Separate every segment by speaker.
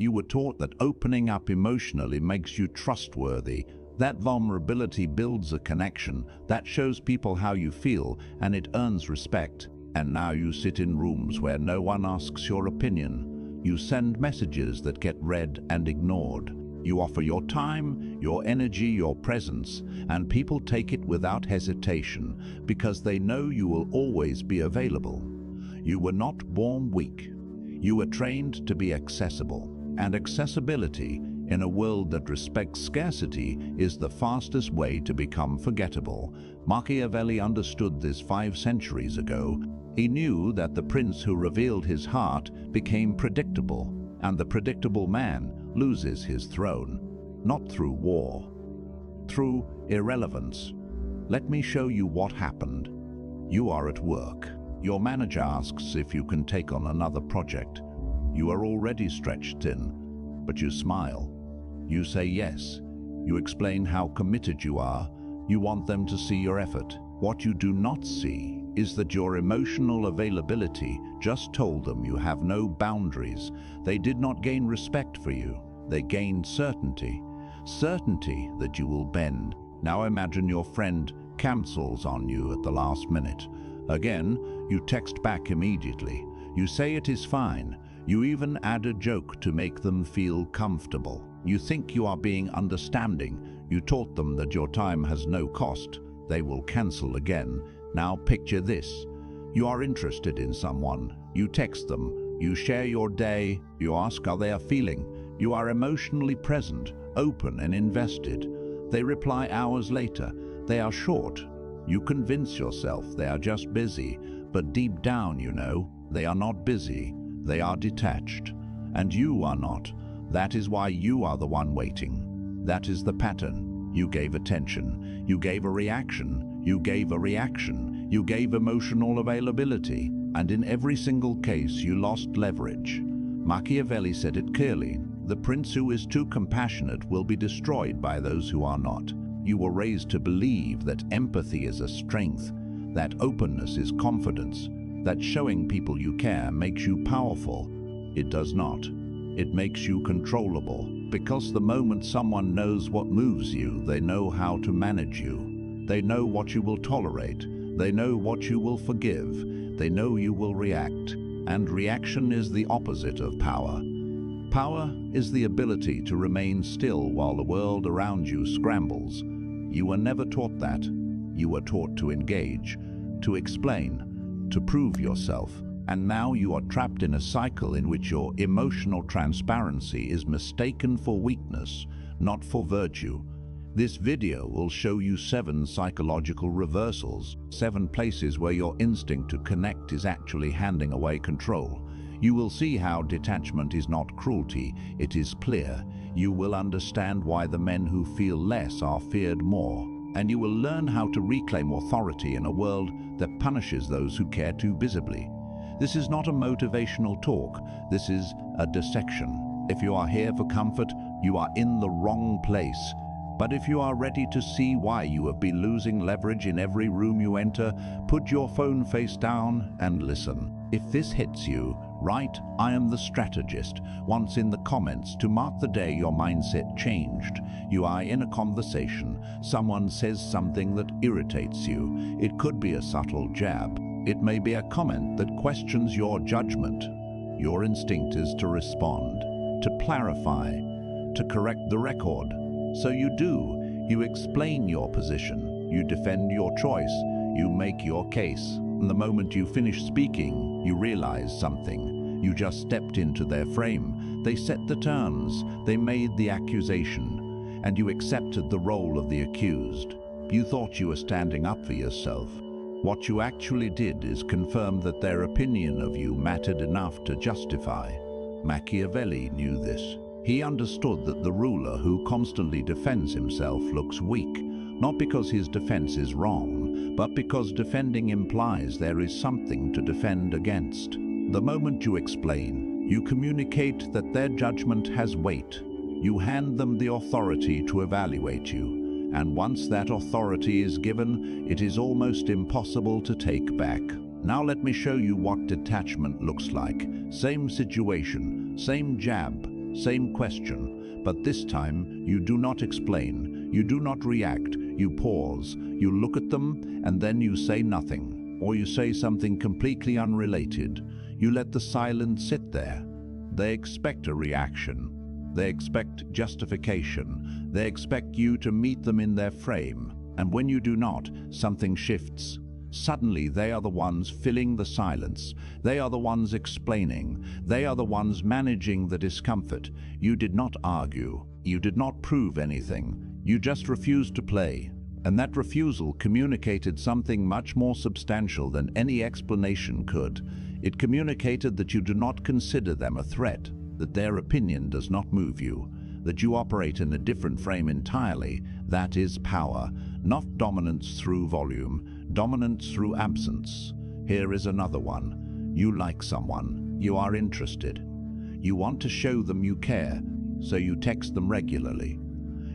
Speaker 1: You were taught that opening up emotionally makes you trustworthy, that vulnerability builds a connection, that shows people how you feel, and it earns respect. And now you sit in rooms where no one asks your opinion. You send messages that get read and ignored. You offer your time, your energy, your presence, and people take it without hesitation because they know you will always be available. You were not born weak. You were trained to be accessible. And accessibility, in a world that respects scarcity, is the fastest way to become forgettable. Machiavelli understood this 5 centuries ago. He knew that the prince who revealed his heart became predictable, and the predictable man loses his throne, not through war, through irrelevance. Let me show you what happened. You are at work. Your manager asks if you can take on another project. You are already stretched thin, but you smile. You say yes. You explain how committed you are. You want them to see your effort. What you do not see is that your emotional availability just told them you have no boundaries. They did not gain respect for you. They gained certainty. Certainty that you will bend. Now imagine your friend cancels on you at the last minute. Again, you text back immediately. You say it is fine. You even add a joke to make them feel comfortable. You think you are being understanding. You taught them that your time has no cost. They will cancel again. Now picture this. You are interested in someone. You text them. You share your day. You ask how they are feeling. You are emotionally present, open and invested. They reply hours later. They are short. You convince yourself they are just busy, but deep down you know they are not busy. They are detached, and you are not. That is why you are the one waiting. That is the pattern. You gave attention. You gave a reaction. You gave a reaction. You gave emotional availability. And in every single case, you lost leverage. Machiavelli said it clearly. The prince who is too compassionate will be destroyed by those who are not. You were raised to believe that empathy is a strength, that openness is confidence, that showing people you care makes you powerful. It does not. It makes you controllable, because the moment someone knows what moves you, they know how to manage you. They know what you will tolerate. They know what you will forgive. They know you will react. And reaction is the opposite of power. Power is the ability to remain still while the world around you scrambles. You were never taught that. You were taught to engage, to explain, to prove yourself. And now you are trapped in a cycle in which your emotional transparency is mistaken for weakness, not for virtue. This video will show you 7 psychological reversals, 7 places where your instinct to connect is actually handing away control. You will see how detachment is not cruelty, it is clear. You will understand why the men who feel less are feared more. And you will learn how to reclaim authority in a world that punishes those who care too visibly. This is not a motivational talk, this is a dissection. If you are here for comfort, you are in the wrong place. But if you are ready to see why you have been losing leverage in every room you enter, put your phone face down and listen. If this hits you, write, "I am the strategist," once in the comments to mark the day your mindset changed. You are in a conversation, someone says something that irritates you. It could be a subtle jab. It may be a comment that questions your judgment. Your instinct is to respond, to clarify, to correct the record. So you do. You explain your position. You defend your choice. You make your case. And the moment you finish speaking, you realize something. You just stepped into their frame. They set the terms. They made the accusation. And you accepted the role of the accused. You thought you were standing up for yourself. What you actually did is confirm that their opinion of you mattered enough to justify. Machiavelli knew this. He understood that the ruler who constantly defends himself looks weak, not because his defense is wrong, but because defending implies there is something to defend against. The moment you explain, you communicate that their judgment has weight. You hand them the authority to evaluate you. And once that authority is given, it is almost impossible to take back. Now let me show you what detachment looks like. Same situation, same jab, Same question, but this time you do not explain, you do not react, you pause, you look at them, and then you say nothing, or you say something completely unrelated. You let the silence sit there. They expect a reaction. They expect justification. They expect you to meet them in their frame. And when you do not, something shifts. Suddenly they are the ones filling the silence. They are the ones explaining. They are the ones managing the discomfort. You did not argue. You did not prove anything. You just refused to play. And that refusal communicated something much more substantial than any explanation could. It communicated that you do not consider them a threat, that their opinion does not move you, that you operate in a different frame entirely. That is power, not dominance through volume, dominance through absence. Here is another one. You like someone. You are interested. You want to show them you care, so you text them regularly.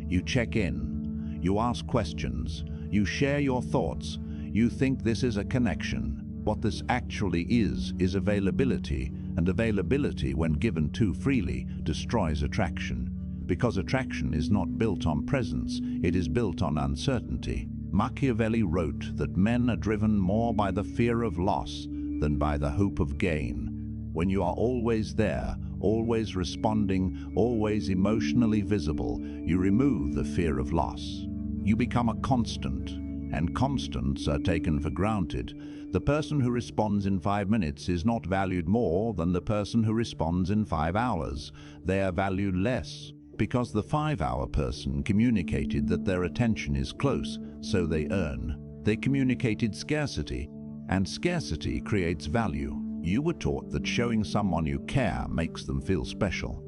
Speaker 1: You check in. You ask questions. You share your thoughts. You think this is a connection. What this actually is availability, and availability, when given too freely, destroys attraction. Because attraction is not built on presence, it is built on uncertainty. Machiavelli wrote that men are driven more by the fear of loss than by the hope of gain. When you are always there, always responding, always emotionally visible, you remove the fear of loss. You become a constant, and constants are taken for granted. The person who responds in 5 minutes is not valued more than the person who responds in 5 hours. They are valued less, because the 5-hour person communicated that their attention is close, so they earn. They communicated scarcity, and scarcity creates value. You were taught that showing someone you care makes them feel special.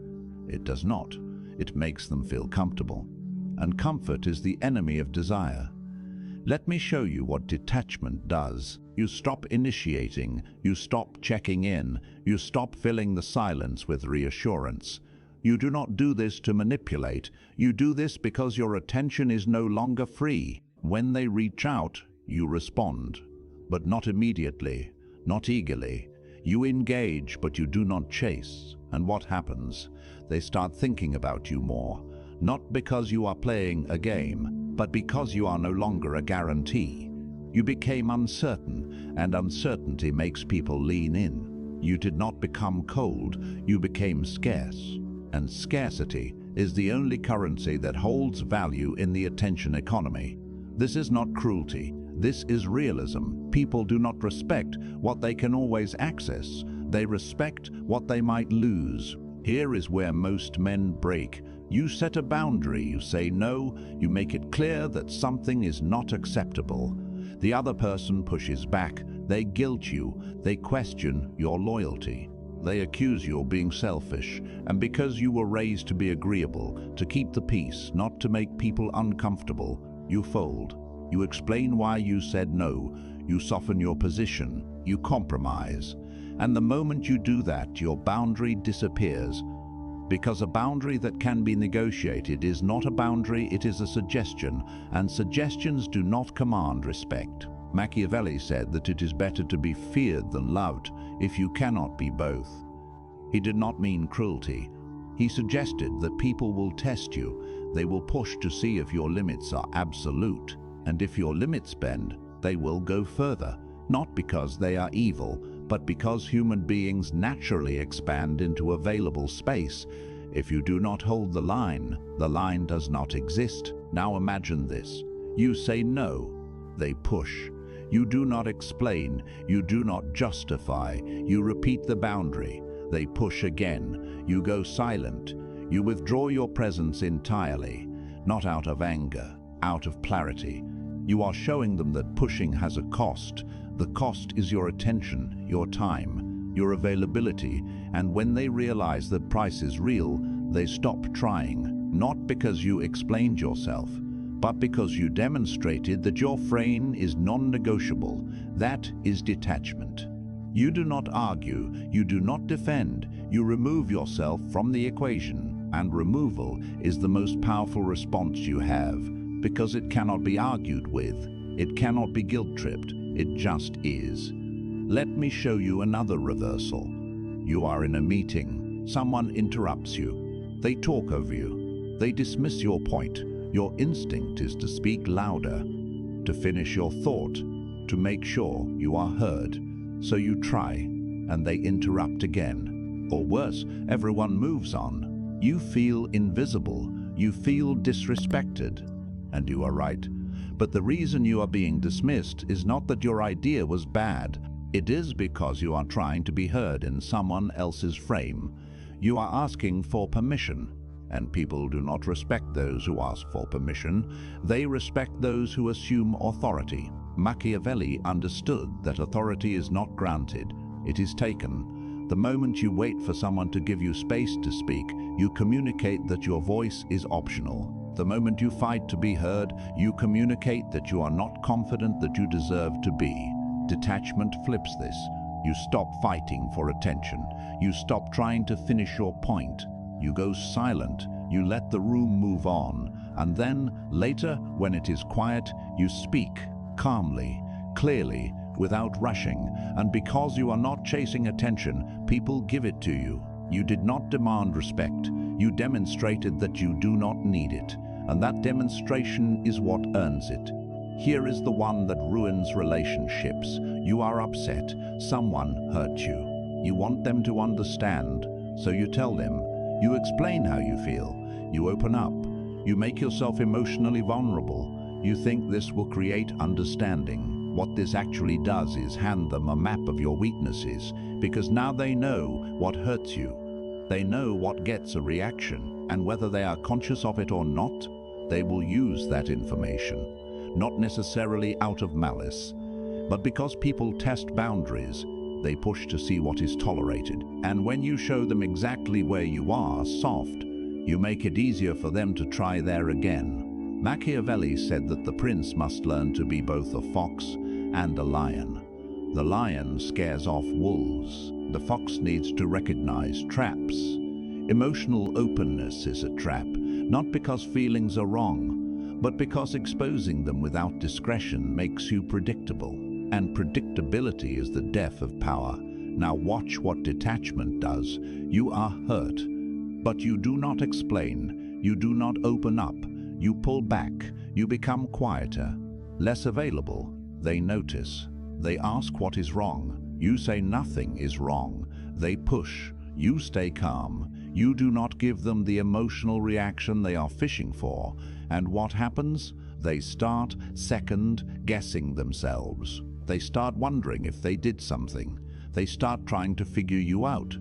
Speaker 1: It does not. It makes them feel comfortable. And comfort is the enemy of desire. Let me show you what detachment does. You stop initiating, you stop checking in, you stop filling the silence with reassurance. You do not do this to manipulate. You do this because your attention is no longer free. When they reach out, you respond, but not immediately, not eagerly. You engage, but you do not chase. And what happens? They start thinking about you more, not because you are playing a game, but because you are no longer a guarantee. You became uncertain, and uncertainty makes people lean in. You did not become cold, you became scarce. And scarcity is the only currency that holds value in the attention economy. This is not cruelty. This is realism. People do not respect what they can always access. They respect what they might lose. Here is where most men break. You set a boundary, you say no, you make it clear that something is not acceptable. The other person pushes back, they guilt you, they question your loyalty. They accuse you of being selfish, and because you were raised to be agreeable, to keep the peace, not to make people uncomfortable, you fold. You explain why you said no, you soften your position, you compromise. And the moment you do that, your boundary disappears. Because a boundary that can be negotiated is not a boundary, it is a suggestion, and suggestions do not command respect. Machiavelli said that it is better to be feared than loved if you cannot be both. He did not mean cruelty. He suggested that people will test you. They will push to see if your limits are absolute. And if your limits bend, they will go further, not because they are evil, but because human beings naturally expand into available space. If you do not hold the line does not exist. Now imagine this. You say no, they push. You do not explain, you do not justify, you repeat the boundary. They push again. You go silent. You withdraw your presence entirely, not out of anger, out of clarity. You are showing them that pushing has a cost. The cost is your attention, your time, your availability, and when they realize that price is real, they stop trying, not because you explained yourself, but because you demonstrated that your frame is non-negotiable. That is detachment. You do not argue, you do not defend, you remove yourself from the equation, and removal is the most powerful response you have, because it cannot be argued with, it cannot be guilt-tripped, it just is. Let me show you another reversal. You are in a meeting, someone interrupts you. They talk over you. They dismiss your point. Your instinct is to speak louder, to finish your thought, to make sure you are heard. So you try, and they interrupt again. Or worse, everyone moves on. You feel invisible. You feel disrespected. And you are right. But the reason you are being dismissed is not that your idea was bad. It is because you are trying to be heard in someone else's frame. You are asking for permission. And people do not respect those who ask for permission. They respect those who assume authority. Machiavelli understood that authority is not granted, it is taken. The moment you wait for someone to give you space to speak, you communicate that your voice is optional. The moment you fight to be heard, you communicate that you are not confident that you deserve to be. Detachment flips this. You stop fighting for attention. You stop trying to finish your point. You go silent, you let the room move on, and then, later, when it is quiet, you speak, calmly, clearly, without rushing, and because you are not chasing attention, people give it to you. You did not demand respect, you demonstrated that you do not need it, and that demonstration is what earns it. Here is the one that ruins relationships. You are upset, someone hurt you. You want them to understand, so you tell them. You explain how you feel. You open up. You make yourself emotionally vulnerable. You think this will create understanding. What this actually does is hand them a map of your weaknesses, because now they know what hurts you. They know what gets a reaction, and whether they are conscious of it or not, they will use that information. Not necessarily out of malice, but because people test boundaries, they push to see what is tolerated. And when you show them exactly where you are, soft, you make it easier for them to try there again. Machiavelli said that the prince must learn to be both a fox and a lion. The lion scares off wolves. The fox needs to recognize traps. Emotional openness is a trap, not because feelings are wrong, but because exposing them without discretion makes you predictable. And predictability is the death of power. Now watch what detachment does. You are hurt, but you do not explain. You do not open up. You pull back. You become quieter, less available. They notice. They ask what is wrong. You say nothing is wrong. They push. You stay calm. You do not give them the emotional reaction they are fishing for. And what happens? They start second-guessing themselves. They start wondering if they did something. They start trying to figure you out.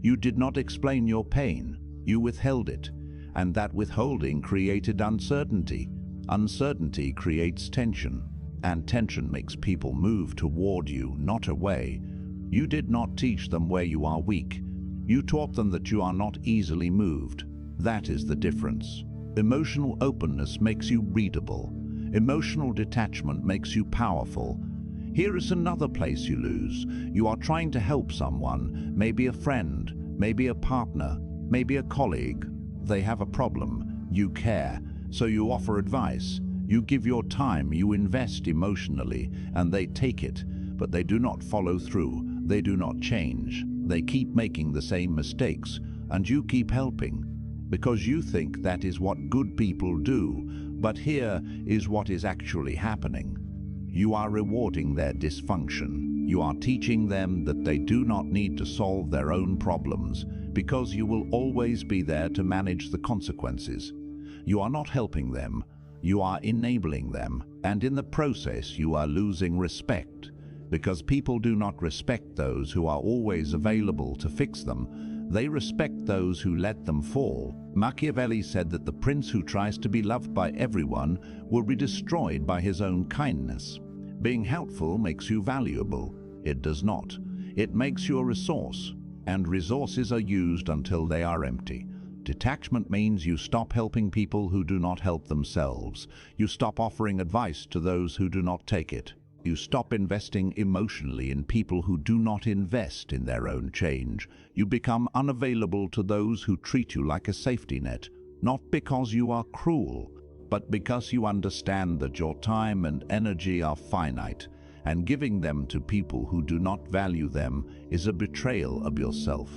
Speaker 1: You did not explain your pain. You withheld it. And that withholding created uncertainty. Uncertainty creates tension. And tension makes people move toward you, not away. You did not teach them where you are weak. You taught them that you are not easily moved. That is the difference. Emotional openness makes you readable. Emotional detachment makes you powerful. Here is another place you lose. You are trying to help someone, maybe a friend, maybe a partner, maybe a colleague. They have a problem. You care, so you offer advice. You give your time, you invest emotionally, and they take it, but they do not follow through. They do not change. They keep making the same mistakes, and you keep helping, because you think that is what good people do. But here is what is actually happening. You are rewarding their dysfunction. You are teaching them that they do not need to solve their own problems, because you will always be there to manage the consequences. You are not helping them. You are enabling them, and in the process you are losing respect, because people do not respect those who are always available to fix them. They respect those who let them fall. Machiavelli said that the prince who tries to be loved by everyone will be destroyed by his own kindness. Being helpful makes you valuable. It does not. It makes you a resource, and resources are used until they are empty. Detachment means you stop helping people who do not help themselves. You stop offering advice to those who do not take it. You stop investing emotionally in people who do not invest in their own change. You become unavailable to those who treat you like a safety net, not because you are cruel, but because you understand that your time and energy are finite, and giving them to people who do not value them is a betrayal of yourself.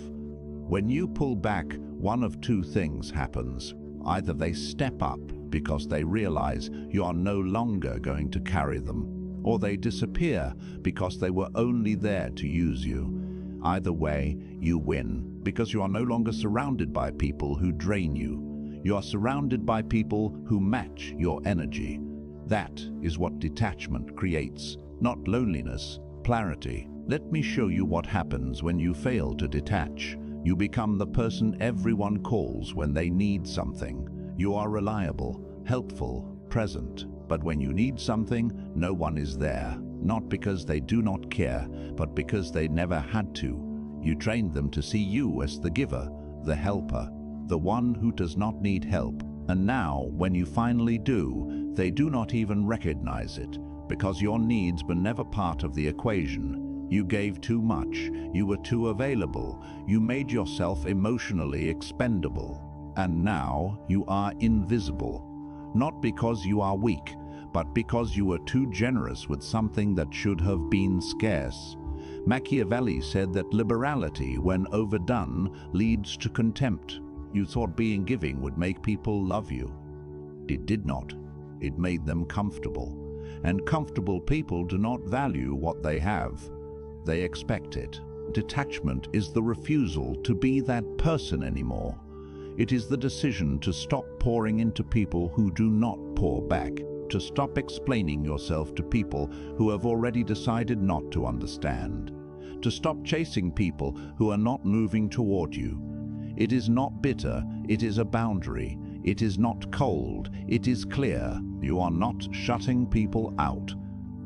Speaker 1: When you pull back, one of two things happens. Either they step up because they realize you are no longer going to carry them, or they disappear because they were only there to use you. Either way, you win, because you are no longer surrounded by people who drain you. You are surrounded by people who match your energy. That is what detachment creates, not loneliness, clarity. Let me show you what happens when you fail to detach. You become the person everyone calls when they need something. You are reliable, helpful, present. But when you need something, no one is there. Not because they do not care, but because they never had to. You trained them to see you as the giver, the helper, the one who does not need help. And now, when you finally do, they do not even recognize it, because your needs were never part of the equation. You gave too much, you were too available, you made yourself emotionally expendable. And now you are invisible. Not because you are weak, but because you were too generous with something that should have been scarce. Machiavelli said that liberality, when overdone, leads to contempt. You thought being giving would make people love you. It did not. It made them comfortable. And comfortable people do not value what they have. They expect it. Detachment is the refusal to be that person anymore. It is the decision to stop pouring into people who do not pour back, to stop explaining yourself to people who have already decided not to understand, to stop chasing people who are not moving toward you. It is not bitter, it is a boundary. It is not cold, it is clear. You are not shutting people out.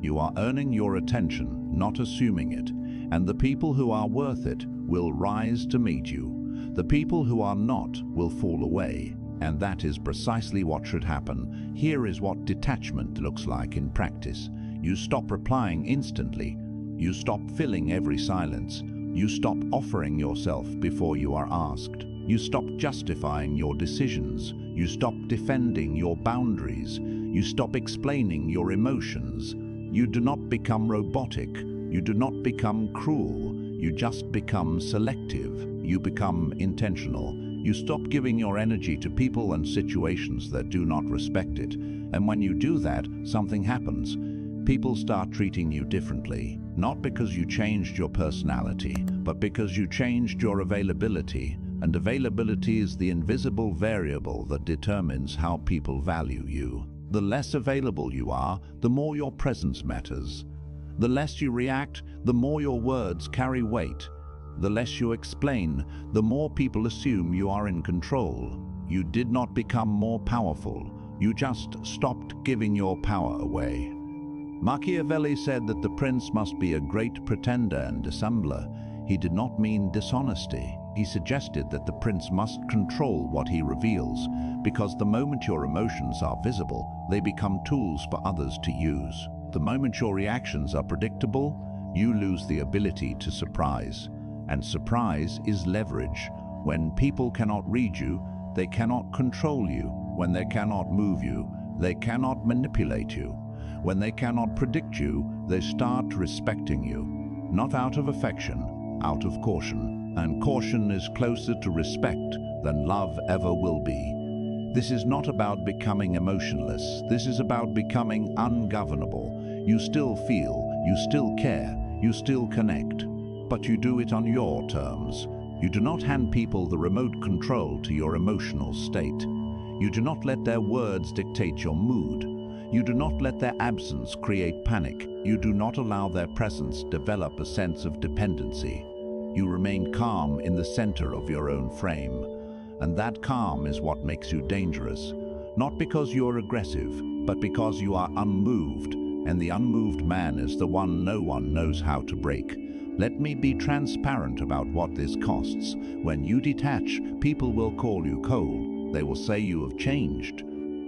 Speaker 1: You are earning your attention, not assuming it. And the people who are worth it will rise to meet you. The people who are not will fall away. And that is precisely what should happen. Here is what detachment looks like in practice. You stop replying instantly. You stop filling every silence. You stop offering yourself before you are asked. You stop justifying your decisions. You stop defending your boundaries. You stop explaining your emotions. You do not become robotic. You do not become cruel. You just become selective. You become intentional. You stop giving your energy to people and situations that do not respect it. And when you do that, something happens. People start treating you differently, not because you changed your personality, but because you changed your availability. And availability is the invisible variable that determines how people value you. The less available you are, the more your presence matters. The less you react, the more your words carry weight. The less you explain, the more people assume you are in control. You did not become more powerful. You just stopped giving your power away. Machiavelli said that the prince must be a great pretender and dissembler. He did not mean dishonesty. He suggested that the prince must control what he reveals, because the moment your emotions are visible, they become tools for others to use. The moment your reactions are predictable, you lose the ability to surprise. And surprise is leverage. When people cannot read you, they cannot control you. When they cannot move you, they cannot manipulate you. When they cannot predict you, they start respecting you. Not out of affection, out of caution. And caution is closer to respect than love ever will be. This is not about becoming emotionless. This is about becoming ungovernable. You still feel, you still care, you still connect. But you do it on your terms. You do not hand people the remote control to your emotional state. You do not let their words dictate your mood. You do not let their absence create panic. You do not allow their presence develop a sense of dependency. You remain calm in the center of your own frame. And that calm is what makes you dangerous. Not because you're aggressive, but because you are unmoved. And the unmoved man is the one no one knows how to break. Let me be transparent about what this costs. When you detach, people will call you cold. They will say you have changed.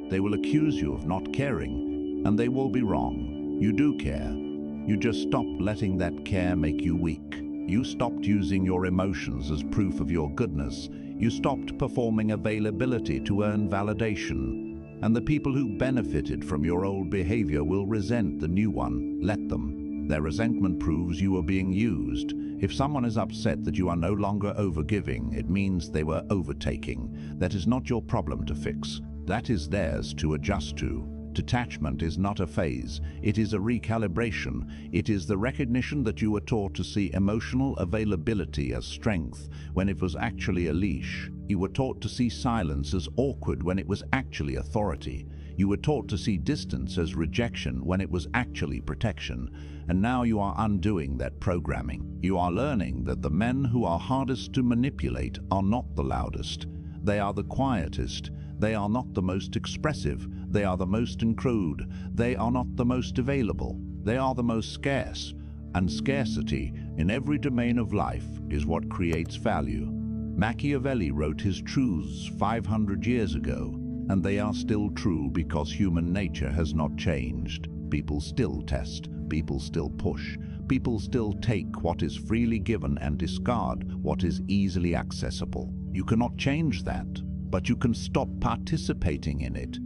Speaker 1: They will accuse you of not caring. And they will be wrong. You do care. You just stopped letting that care make you weak. You stopped using your emotions as proof of your goodness. You stopped performing availability to earn validation. And the people who benefited from your old behavior will resent the new one. Let them. Their resentment proves you are being used, If someone is upset that you are no longer overgiving, it means they were overtaking. That is not your problem to fix. That is theirs to adjust to. Detachment is not a phase, it is a recalibration. It is the recognition that you were taught to see emotional availability as strength when it was actually a leash. You were taught to see silence as awkward when it was actually authority. You were taught to see distance as rejection when it was actually protection. And now you are undoing that programming. You are learning that the men who are hardest to manipulate are not the loudest. They are the quietest. They are not the most expressive. They are the most encrude. They are not the most available. They are the most scarce. And scarcity in every domain of life is what creates value. Machiavelli wrote his truths 500 years ago, and they are still true because human nature has not changed. People still test. People still push. People still take what is freely given and discard what is easily accessible. You cannot change that, but you can stop participating in it.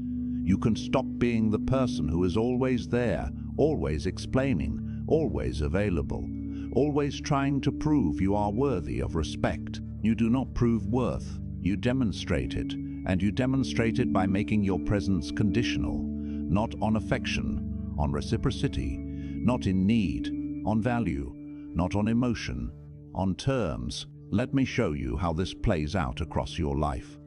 Speaker 1: You can stop being the person who is always there, always explaining, always available, always trying to prove you are worthy of respect. You do not prove worth, you demonstrate it, and you demonstrate it by making your presence conditional, not on affection, on reciprocity, not in need, on value, not on emotion, on terms. Let me show you how this plays out across your life.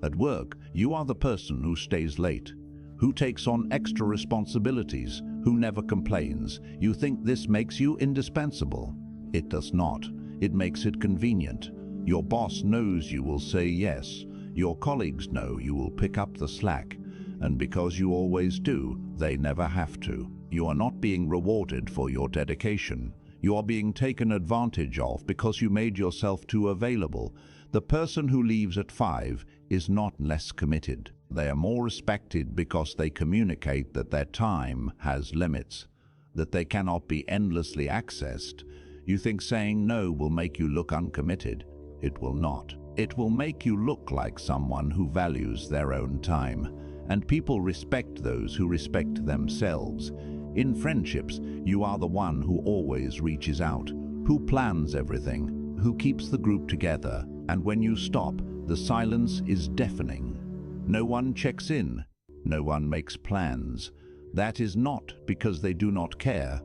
Speaker 1: At work, you are the person who stays late, who takes on extra responsibilities, who never complains. You think this makes you indispensable. It does not. It makes it convenient. Your boss knows you will say yes. Your colleagues know you will pick up the slack. And because you always do, they never have to. You are not being rewarded for your dedication. You are being taken advantage of because you made yourself too available. The person who leaves at 5 is not less committed. They are more respected because they communicate that their time has limits, that they cannot be endlessly accessed. You think saying no will make you look uncommitted. It will not. It will make you look like someone who values their own time. And people respect those who respect themselves. In friendships, you are the one who always reaches out, who plans everything, who keeps the group together. And when you stop, the silence is deafening. No one checks in. No one makes plans. That is not because they do not care.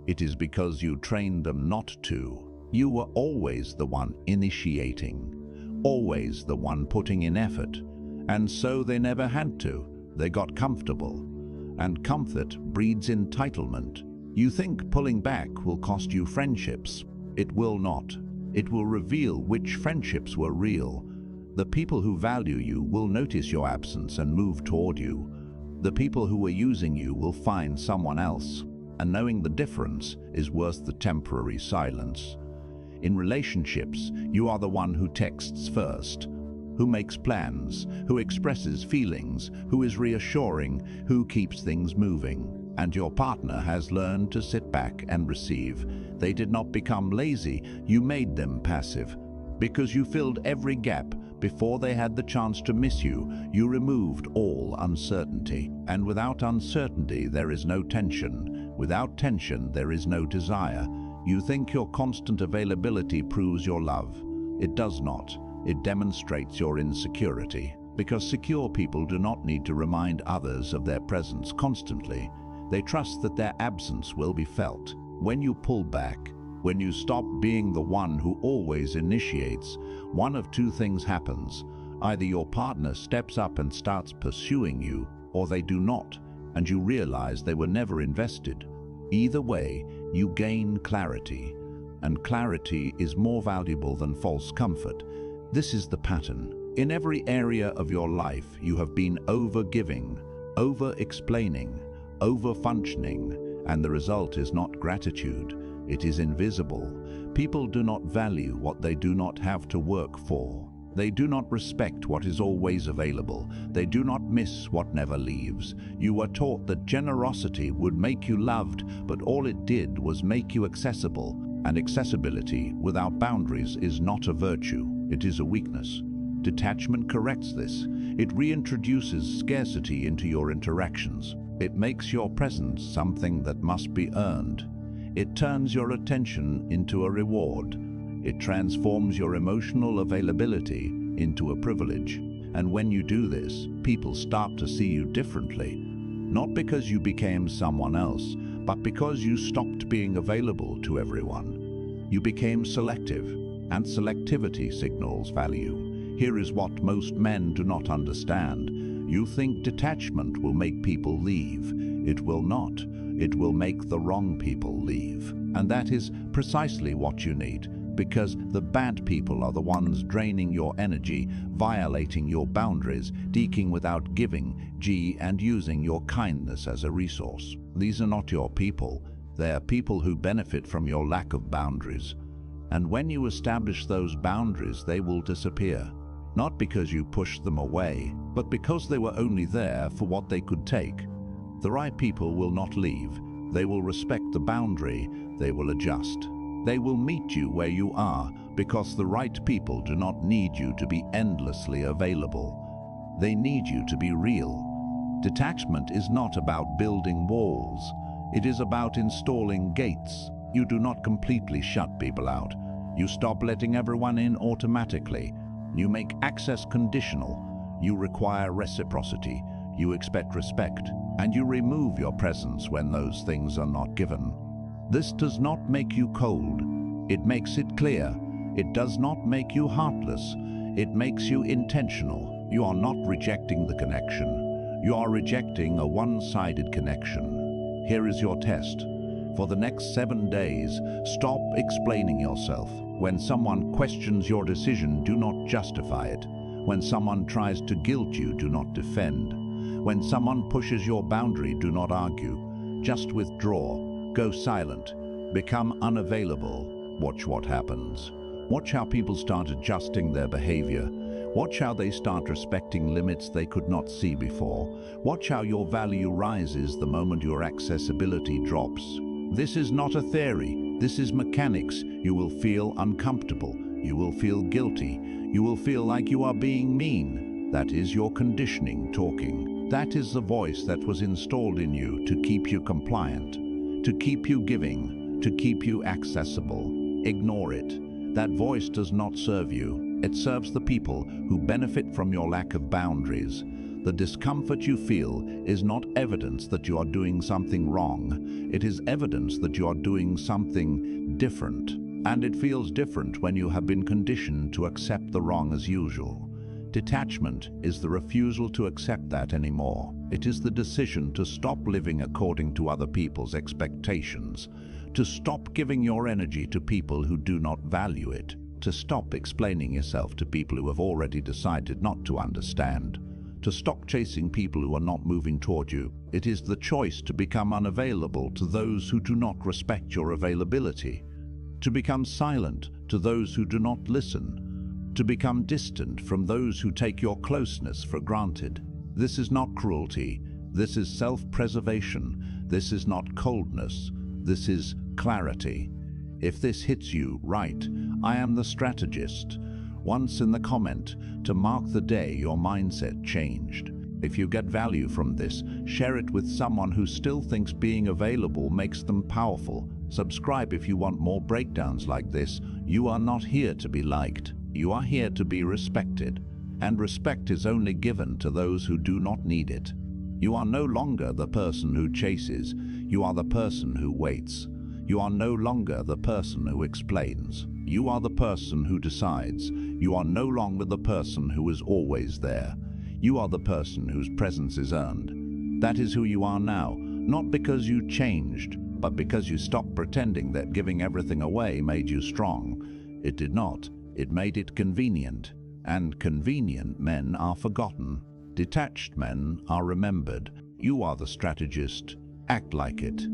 Speaker 1: It is because you trained them not to. You were always the one initiating, always the one putting in effort. And so they never had to. They got comfortable. And comfort breeds entitlement. You think pulling back will cost you friendships. It will not. It will reveal which friendships were real. The people who value you will notice your absence and move toward you. The people who were using you will find someone else. And knowing the difference is worth the temporary silence. In relationships, you are the one who texts first, who makes plans, who expresses feelings, who is reassuring, who keeps things moving. And your partner has learned to sit back and receive. They did not become lazy, you made them passive. Because you filled every gap before they had the chance to miss you, you removed all uncertainty. And without uncertainty, there is no tension. Without tension, there is no desire. You think your constant availability proves your love. It does not. It demonstrates your insecurity. Because secure people do not need to remind others of their presence constantly. They trust that their absence will be felt. When you pull back, when you stop being the one who always initiates, one of two things happens. Either your partner steps up and starts pursuing you, or they do not, and you realize they were never invested. Either way, you gain clarity, and clarity is more valuable than false comfort. This is the pattern. In every area of your life, you have been over-giving, over-explaining, over-functioning, and the result is not gratitude. It is invisible. People do not value what they do not have to work for. They do not respect what is always available. They do not miss what never leaves. You were taught that generosity would make you loved, but all it did was make you accessible. And accessibility without boundaries is not a virtue. It is a weakness. Detachment corrects this. It reintroduces scarcity into your interactions. It makes your presence something that must be earned. It turns your attention into a reward. It transforms your emotional availability into a privilege. And when you do this, people start to see you differently. Not because you became someone else, but because you stopped being available to everyone. You became selective, and selectivity signals value. Here is what most men do not understand. You think detachment will make people leave. It will not. It will make the wrong people leave. And that is precisely what you need, because the bad people are the ones draining your energy, violating your boundaries, deking without giving, and using your kindness as a resource. These are not your people. They are people who benefit from your lack of boundaries. And when you establish those boundaries, they will disappear. Not because you pushed them away, but because they were only there for what they could take. The right people will not leave. They will respect the boundary. They will adjust. They will meet you where you are, because the right people do not need you to be endlessly available. They need you to be real. Detachment is not about building walls. It is about installing gates. You do not completely shut people out. You stop letting everyone in automatically. You make access conditional. You require reciprocity. You expect respect. And you remove your presence when those things are not given. This does not make you cold. It makes it clear. It does not make you heartless. It makes you intentional. You are not rejecting the connection. You are rejecting a one-sided connection. Here is your test. For the next 7 days, stop explaining yourself. When someone questions your decision, do not justify it. When someone tries to guilt you, do not defend. When someone pushes your boundary, do not argue. Just withdraw. Go silent. Become unavailable. Watch what happens. Watch how people start adjusting their behavior. Watch how they start respecting limits they could not see before. Watch how your value rises the moment your accessibility drops. This is not a theory. This is mechanics. You will feel uncomfortable. You will feel guilty. You will feel like you are being mean. That is your conditioning talking. That is the voice that was installed in you to keep you compliant, to keep you giving, to keep you accessible. Ignore it. That voice does not serve you. It serves the people who benefit from your lack of boundaries. The discomfort you feel is not evidence that you are doing something wrong. It is evidence that you are doing something different. And it feels different when you have been conditioned to accept the wrong as usual. Detachment is the refusal to accept that anymore. It is the decision to stop living according to other people's expectations, to stop giving your energy to people who do not value it, to stop explaining yourself to people who have already decided not to understand, to stop chasing people who are not moving toward you. It is the choice to become unavailable to those who do not respect your availability, to become silent to those who do not listen, to become distant from those who take your closeness for granted. This is not cruelty. This is self-preservation. This is not coldness. This is clarity. If this hits you, write, "I am the strategist," once in the comment to mark the day your mindset changed. If you get value from this, share it with someone who still thinks being available makes them powerful. Subscribe if you want more breakdowns like this. You are not here to be liked. You are here to be respected, and respect is only given to those who do not need it. You are no longer the person who chases. You are the person who waits. You are no longer the person who explains. You are the person who decides. You are no longer the person who is always there. You are the person whose presence is earned. That is who you are now, not because you changed, but because you stopped pretending that giving everything away made you strong. It did not. It made it convenient, and convenient men are forgotten. Detached men are remembered. You are the strategist. Act like it.